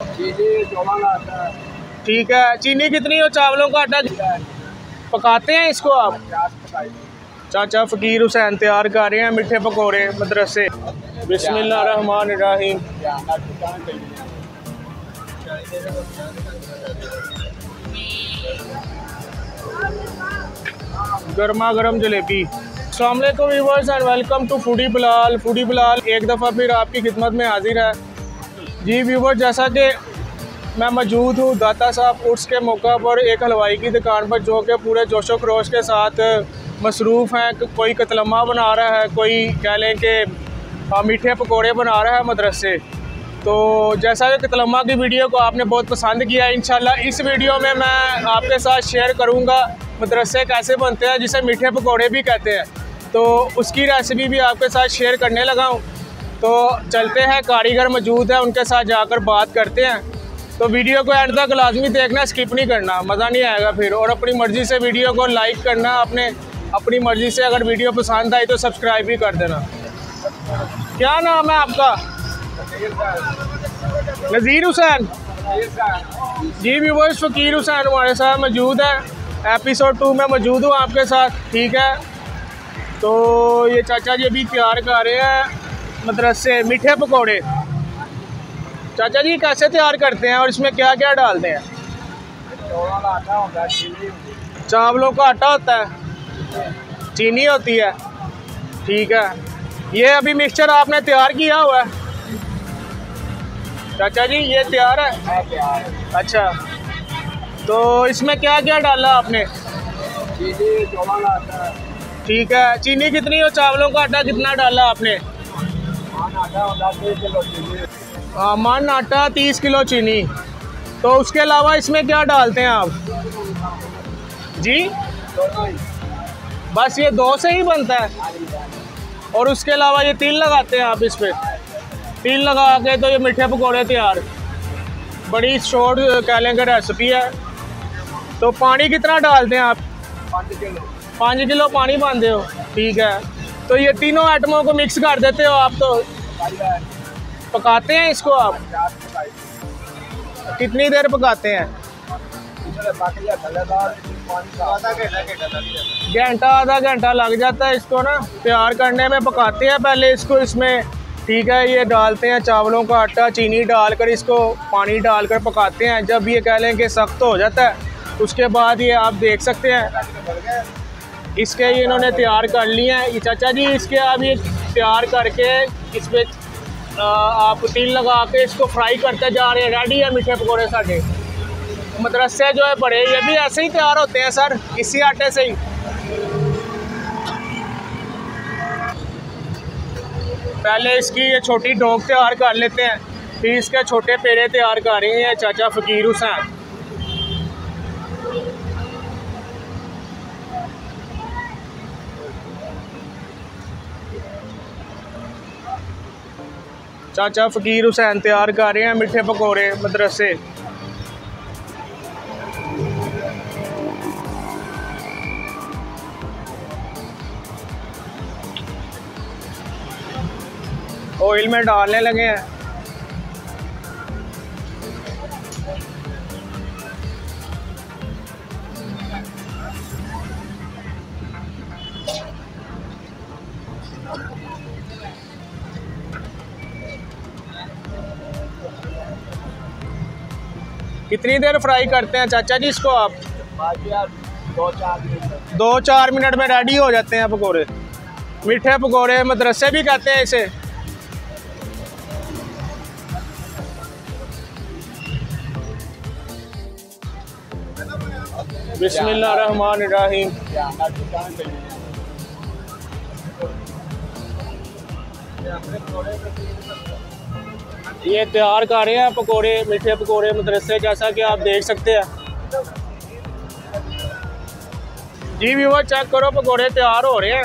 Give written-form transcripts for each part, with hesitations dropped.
ठीक है, चीनी कितनी हो? चावलों का आटा पकाते हैं इसको आप? चाचा फ़कीर हुसैन तैयार कर रहे हैं मीठे पकोड़े मदरसे। बिस्मिल्लाहिर्रहमानिर्रहीम। गर्मा गर्म जलेबी। अस्सलाम वालेकुम viewers and welcome to foodie Bilal. Foodie Bilal एक दफ़ा फिर आपकी खिदमत में हाजिर है। जी व्यूअर्स, जैसा कि मैं मौजूद हूँ दाता साहब उर्स के मौका पर एक हलवाई की दुकान पर, जो कि पूरे जोशो खरोश के साथ मसरूफ़ हैं। कोई कतलम्मा बना रहा है, कोई कह लें कि मीठे पकोड़े बना रहा है मदरसे। तो जैसा कि कतलम्मा की वीडियो को आपने बहुत पसंद किया, इंशाल्लाह इस वीडियो में मैं आपके साथ शेयर करूँगा मदरसे कैसे बनते हैं, जिसे मीठे पकोड़े भी कहते हैं। तो उसकी रेसिपी भी आपके साथ शेयर करने लगा हूँ। तो चलते हैं, कारीगर मौजूद है, उनके साथ जाकर बात करते हैं। तो वीडियो को एंड तक लाजमी देखना, स्किप नहीं करना, मज़ा नहीं आएगा फिर। और अपनी मर्ज़ी से वीडियो को लाइक करना, अपनी मर्ज़ी से अगर वीडियो पसंद आई तो सब्सक्राइब भी कर देना। क्या नाम है आपका? नज़ीर हुसैन। जी व्यूअर्स, फ़कीर हुसैन हमारे साथ मौजूद है। एपिसोड 2 में मौजूद हूँ आपके साथ, ठीक है। तो ये चाचा जी अभी तैयार कर रहे हैं मदरसे मीठे पकोड़े। चाचा जी कैसे तैयार करते हैं और इसमें क्या क्या डालते हैं? चावलों का आटा होता है, चीनी होती है, ठीक है। ये अभी मिक्सचर आपने तैयार किया हुआ है चाचा जी? ये तैयार है? अच्छा, तो इसमें क्या क्या डाला आपने? ठीक है, चीनी कितनी हो? चावलों का आटा कितना डाला आपने? मन आटा 30 किलो चीनी। तो उसके अलावा इसमें क्या डालते हैं आप जी? बस ये 2 से ही बनता है? और उसके अलावा ये तिल लगाते हैं आप इस पर? तिल लगा के तो ये मीठे पकोड़े तैयार। बड़ी शॉर्ट कह लेंगे रेसिपी है। तो पानी कितना डालते हैं आप? 5 किलो पानी बांधते हो, ठीक है। तो ये तीनों आइटमों को मिक्स कर देते हो आप? तो पकाते हैं इसको आप? कितनी देर पकाते हैं? घंटा आधा घंटा लग जाता है इसको ना तैयार करने में। पकाते हैं पहले इसको इसमें, ठीक है। ये डालते हैं चावलों का आटा, चीनी डालकर, इसको पानी डालकर पकाते हैं। जब ये कह लें कि सख्त हो जाता है, उसके बाद ये आप देख सकते हैं इसके ये इन्होंने तैयार कर लिए हैं। ये चाचा जी इसके अब ये तैयार करके इस पर आप तिल लगा के इसको फ्राई करते जा रहे हैं। रेडी है मीठे पकोड़े साढ़े मदरसे जो है बड़े, ये भी ऐसे ही तैयार होते हैं सर, इसी आटे से ही? पहले इसकी ये छोटी डोंग तैयार कर लेते हैं, फिर इसके छोटे पेड़े तैयार कर रहे हैं चाचा फ़कीर हुसैन। चाचा फ़कीर हुसैन तैयार कर रहे हैं मीठे पकोड़े मदरसे। ऑयल में डालने लगे हैं। कितनी देर फ्राई करते हैं चाचा जी इसको आप? 2-4 मिनट में रेडी हो जाते हैं पकोड़े। मीठे पकोड़े मदरसे भी कहते हैं इसे। बिस्मिल्लाहिर्रहमानिर्रहीम। ये तैयार कर रहे हैं पकोड़े, मीठे पकोड़े मदरसे, जैसा कि आप देख सकते हैं। जी व्यूअर चेक करो, पकोड़े तैयार हो रहे हैं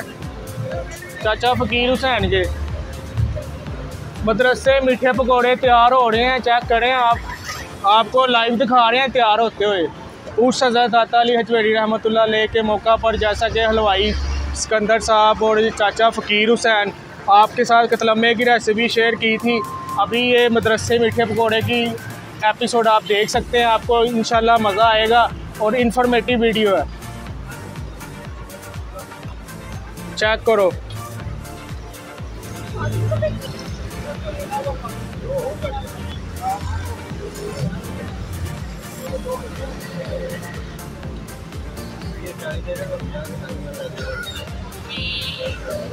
चाचा फ़कीर हुसैन के मदरसे। मीठे पकोड़े तैयार हो रहे हैं, चेक करें आप, आपको लाइव दिखा रहे हैं तैयार होते हुए। उस हज़रत दाता अली हजवेरी रहमतुल्लाह अलैह के मौका पर, जैसा कि हलवाई सिकंदर साहब और चाचा फ़कीर हुसैन आपके साथ कतलम्मे की रेसिपी शेयर की थी। अभी ये मदरसे मीठे पकोड़े की एपिसोड आप देख सकते हैं, आपको इंशाल्लाह मज़ा आएगा और इन्फॉर्मेटिव वीडियो है। चेक करो।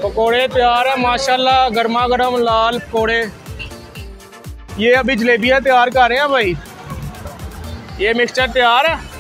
पकोड़े तैयार है माशाल्लाह, गर्मा गर्म लाल पकोड़े। ये अभी जलेबियाँ तैयार कर रहे हैं भाई, ये मिक्सचर तैयार है।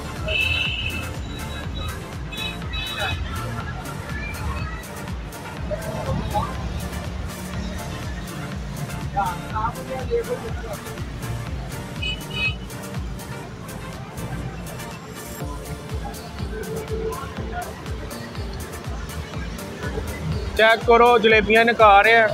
चेक करो, जलेबियाँ निकाल रहे हैं।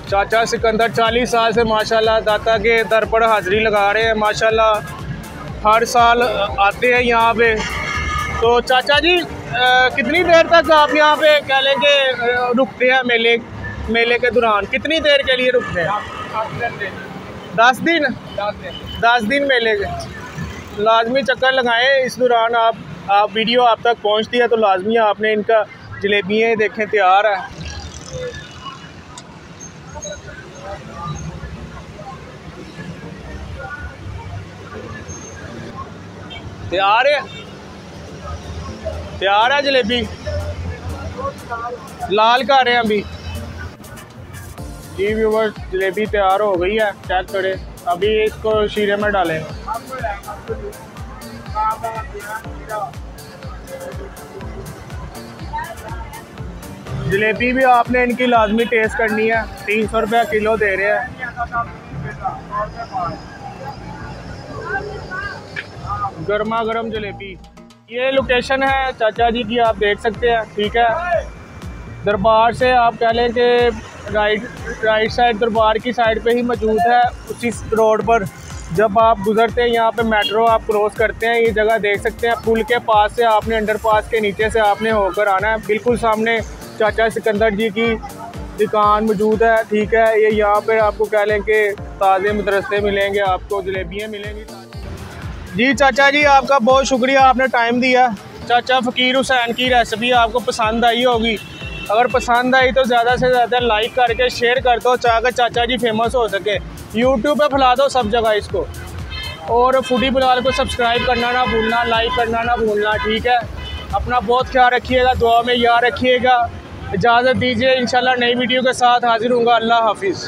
चाचा सिकंदर 40 साल से माशाल्लाह दाता के दर पर हाज़िरी लगा रहे हैं माशाल्लाह, हर साल आते हैं यहाँ पे। तो चाचा जी कितनी देर तक आप यहाँ पे कह लें कि रुकते हैं मेले के दौरान? कितनी देर के लिए रुकते हैं? 10 दिन मेले के। लाजमी चक्कर लगाएं इस दौरान। आप वीडियो आप तक पहुँचती है तो लाजमी आपने इनका जलेबियाँ देखें तैयार है। तैयार है जलेबी, लाल कर रहे हैं अभी। जी व्यूअर्स, जलेबी तैयार हो गई है, चेक करें। अभी इसको शीरे में डालें। जलेबी भी आपने इनकी लाजमी टेस्ट करनी है। 300 रुपये किलो दे रहे हैं। गर्मा गर्म जलेबी। ये लोकेशन है चाचा जी की, आप देख सकते हैं। ठीक है, दरबार से आप कह लें कि राइट साइड दरबार की साइड पे ही मौजूद है, उसी रोड पर। जब आप गुजरते हैं यहाँ पे मेट्रो आप क्रॉस करते हैं, ये जगह देख सकते हैं। पुल के पास से आपने अंडरपास के नीचे से आपने होकर आना है। बिल्कुल सामने चाचा सिकंदर जी की दुकान मौजूद है। ठीक है, ये यहाँ पर आपको कह लें कि ताज़े मदरसे मिलेंगे, आपको जलेबियाँ मिलेंगी। जी चाचा जी, आपका बहुत शुक्रिया, आपने टाइम दिया। चाचा फ़कीर हुसैन की रेसिपी आपको पसंद आई होगी। अगर पसंद आई तो ज़्यादा से ज़्यादा लाइक करके शेयर कर दो, ताकि चाचा जी फेमस हो सके। यूट्यूब पे फैला दो सब जगह इसको। और फूडी बिलाल को सब्सक्राइब करना ना भूलना, लाइक करना ना भूलना। ठीक है, अपना बहुत ख्याल रखिएगा, दुआ में याद रखिएगा। इजाज़त दीजिए, इंशाल्लाह नई वीडियो के साथ हाजिर हूँगा। अल्लाह हाफिज़।